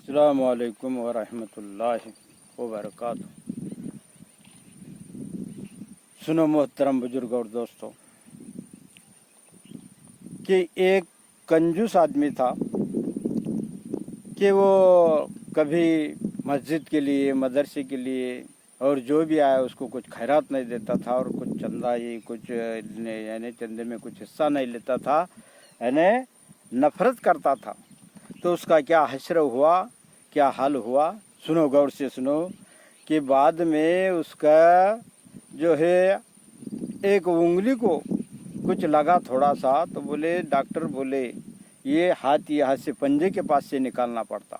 السلام علیکم ورحمۃ اللہ وبرکاتہ۔ سنو محترم بزرگ اور دوستوں کہ ایک کنجوس آدمی تھا کہ وہ کبھی مسجد کے لیے مدرسے کے لیے اور جو بھی آیا اس کو کچھ خیرات نہیں دیتا تھا اور کچھ چندہ کچھ یعنی چندے میں کچھ حصہ نہیں لیتا تھا، یعنی نفرت کرتا تھا۔ تو اس کا کیا حشر ہوا، کیا حل ہوا، سنو غور سے سنو کہ بعد میں اس کا جو ہے ایک انگلی کو کچھ لگا تھوڑا سا، تو بولے ڈاکٹر بولے یہ ہاتھ یہاں سے پنجے کے پاس سے نکالنا پڑتا،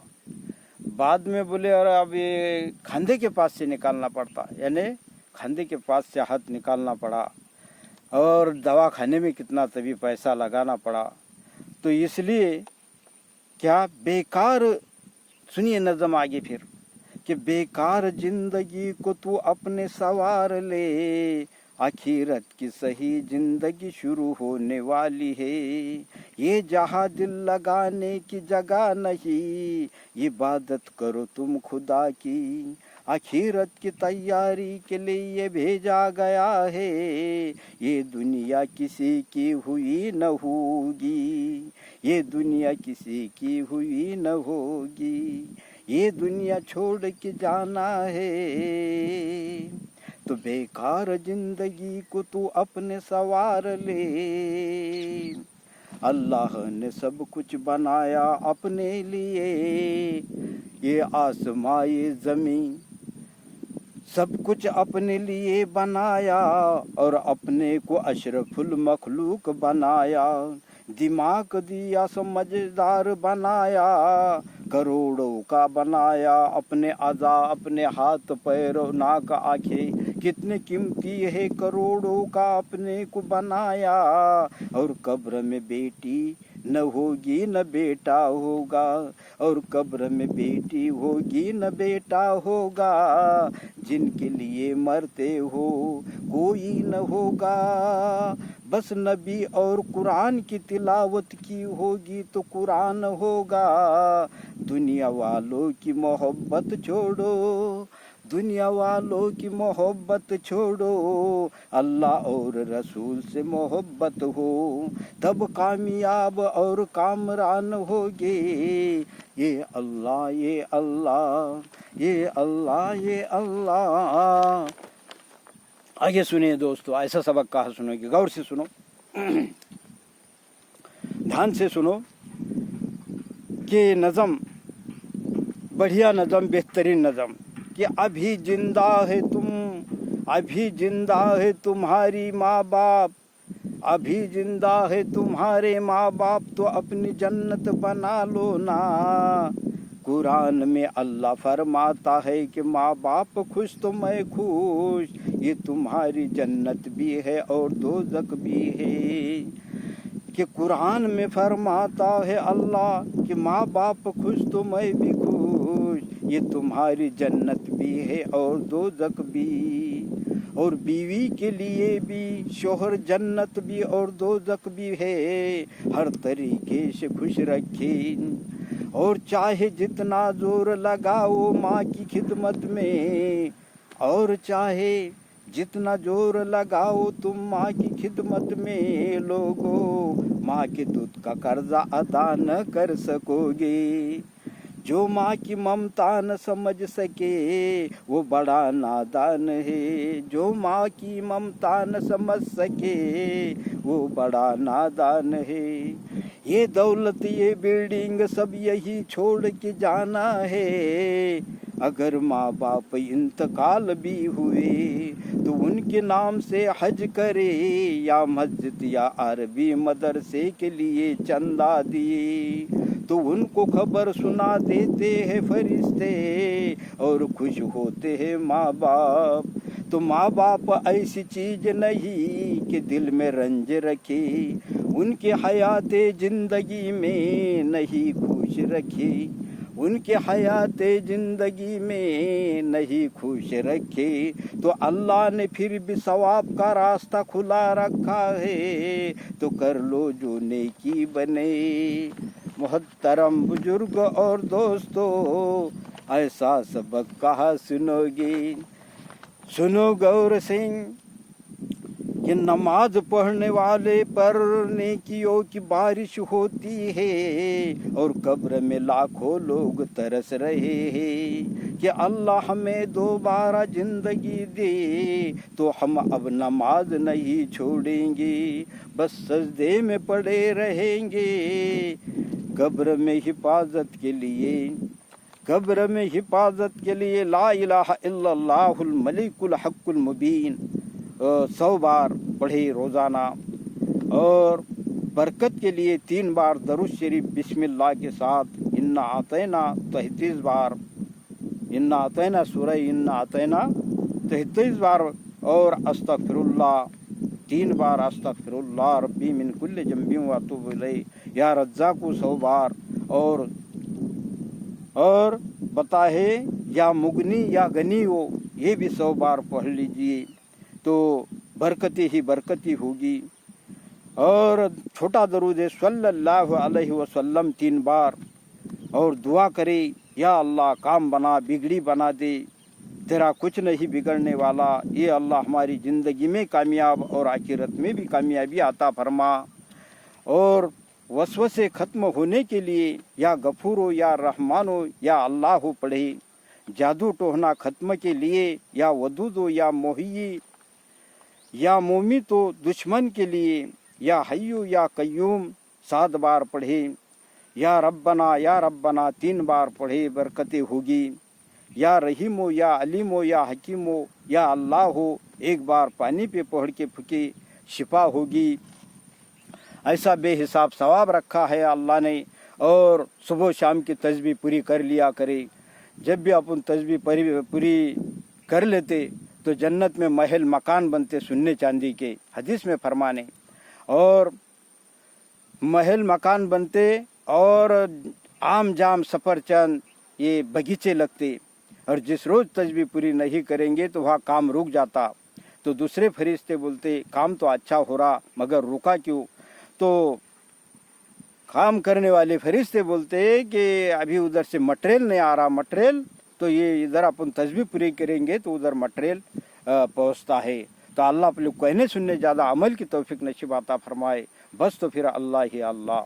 بعد میں بولے اور اب یہ کھندے کے پاس سے نکالنا پڑتا، یعنی کھندے کے پاس سے ہاتھ نکالنا پڑا اور دوا کھانے میں کتنا طبی پیسہ لگانا پڑا۔ تو اس لیے کیا بیکار، سنیے نظم آگے پھر کہ بیکار زندگی کو تو اپنے سوار لے، آخرت کی صحیح زندگی شروع ہونے والی ہے، یہ جہاں دل لگانے کی جگہ نہیں، عبادت کرو تم خدا کی، آخرت کی تیاری کے لیے بھیجا گیا ہے، یہ دنیا کسی کی ہوئی نہ ہوگی، یہ دنیا کسی کی ہوئی نہ ہوگی، یہ دنیا چھوڑ کے جانا ہے، تو بیکار زندگی کو تو اپنے سوار لے۔ اللہ نے سب کچھ بنایا اپنے لیے، یہ آسماں یہ زمین سب کچھ اپنے لیے بنایا، اور اپنے کو اشرف المخلوق بنایا، دماغ دیا سمجھدار بنایا، کروڑوں کا بنایا، اپنے اعضاء اپنے ہاتھ پیر ناک آنکھیں کتنے قیمتی ہے، کروڑوں کا اپنے کو بنایا، اور قبر میں بیٹی نہ ہوگی نہ بیٹا ہوگا، اور قبر میں بیٹی ہوگی نہ بیٹا ہوگا، جن کے لیے مرتے ہو کوئی نہ ہوگا، بس نبی اور قرآن کی تلاوت کی ہوگی تو قرآن ہوگا، دنیا والوں کی محبت چھوڑو، دنیا والوں کی محبت چھوڑو، اللہ اور رسول سے محبت ہو، تب کامیاب اور کامران ہوگے، یہ اللہ یہ اللہ یہ اللہ یہ اللہ۔ آگے سنیے دوستو، ایسا سبق کہا سنو گے، غور سے سنو، دھیان سے سنو کہ نظم بڑھیا نظم، بہترین نظم کہ ابھی زندہ ہے تم، ابھی زندہ ہے تمہاری ماں باپ، ابھی زندہ ہے تمہارے ماں باپ، تو اپنی جنت بنا لو نا، قرآن میں اللہ فرماتا ہے کہ ماں باپ خوش تو میں خوش، یہ تمہاری جنت بھی ہے اور دوزخ بھی ہے، کہ قرآن میں فرماتا ہے اللہ کہ ماں باپ خوش تو میں بھی خوش، یہ تمہاری جنت بھی ہے اور دوزخ بھی، اور بیوی کے لیے بھی شوہر جنت بھی اور دوزخ بھی ہے، ہر طریقے سے خوش رکھے، اور چاہے جتنا زور لگاؤ ماں کی خدمت میں، اور چاہے جتنا زور لگاؤ تم ماں کی خدمت میں، لوگوں ماں کے دودھ کا قرضہ ادا نہ کر سکو گے، جو ماں کی ممتا نہ سمجھ سکے وہ بڑا نادان ہے، جو ماں کی ممتا نہ سمجھ سکے وہ بڑا نادان ہے، یہ دولت یہ بلڈنگ سب یہی چھوڑ کے جانا ہے، اگر ماں باپ انتقال بھی ہوئے تو ان کے نام سے حج کرے، یا مسجد یا عربی مدرسے کے لیے چندہ دیے، تو ان کو خبر سنا دیتے ہیں فرشتے اور خوش ہوتے ہیں ماں باپ، تو ماں باپ ایسی چیز نہیں کہ دل میں رنج رکھے، ان کے حیات زندگی میں نہیں خوش رکھے، ان کے حیات زندگی میں نہیں خوش رکھے، تو اللہ نے پھر بھی ثواب کا راستہ کھلا رکھا ہے، تو کر لو جو نیکی بنے، محترم بزرگ اور دوستو ایسا سبق کہا سنوگے. سنو غور سے کہ نماز پڑھنے والے پر نیکیوں کی بارش ہوتی ہے اور قبر میں لاکھوں لوگ ترس رہے ہیں کہ اللہ ہمیں دوبارہ زندگی دے تو ہم اب نماز نہیں چھوڑیں گے, بس سجدے میں پڑے رہیں گے. قبر میں حفاظت کے لیے لا الہ الا اللہ الملک الحق المبین 100 بار پڑھے روزانہ, اور برکت کے لیے 3 بار درود شریف بسم اللہ کے ساتھ انا اعطینا 33 بار, انا اعطینا سورہ انا اعطینا 33 بار, اور استغفر اللہ 3 بار, استغفر اللہ ربی من کل ذنب و اتوب الیہ, یا رزاق 100 بار, اور بتا ہے یا مغنی یا غنی ہو یہ بھی 100 بار پڑھ لیجئے تو برکتی ہی برکتی ہوگی. اور چھوٹا درود ہے صلی اللہ علیہ وسلم 3 بار, اور دعا کرے یا اللہ کام بنا بگڑی بنا دے, تیرا کچھ نہیں بگڑنے والا, یہ اللہ ہماری زندگی میں کامیاب اور آخرت میں بھی کامیابی عطا فرما. اور وسوسے ختم ہونے کے لیے یا غفور ہو یا رحمان ہو یا اللہ ہو پڑھے. جادو ٹوہنا ختم کے لیے یا ودود ہو یا محیی یا مومی تو دشمن کے لیے یا حیو یا قیوم 7 بار پڑھے. یا ربنا 3 بار پڑھے برکتیں ہوگی. یا رحیم ہو یا علیم ہو یا حکیم ہو یا اللہ ہو 1 بار پانی پہ پڑھ کے پھکی شفا ہوگی. ایسا بے حساب ثواب رکھا ہے اللہ نے. اور صبح شام کی تسبیح پوری کر لیا کرے. جب بھی اپن تسبیح پوری کر لیتے تو جنت میں محل مکان بنتے سننے چاندی کے, حدیث میں فرمانے, اور محل مکان بنتے اور عام جام سفر چند یہ بغیچے لگتے. اور جس روز تسبیح پوری نہیں کریں گے تو وہاں کام رک جاتا. تو دوسرے فرشتے بولتے کام تو اچھا ہو رہا مگر رکا کیوں؟ تو کام کرنے والے فرشتے بولتے کہ ابھی ادھر سے مٹریل نہیں آ رہا. مٹریل تو یہ ادھر اپن تسبیح پوری کریں گے تو ادھر مٹریل پہنچتا ہے. تو اللہ اپنے کہنے سننے زیادہ عمل کی توفیق نصیب عطا فرمائے. بس تو پھر اللہ ہی اللہ.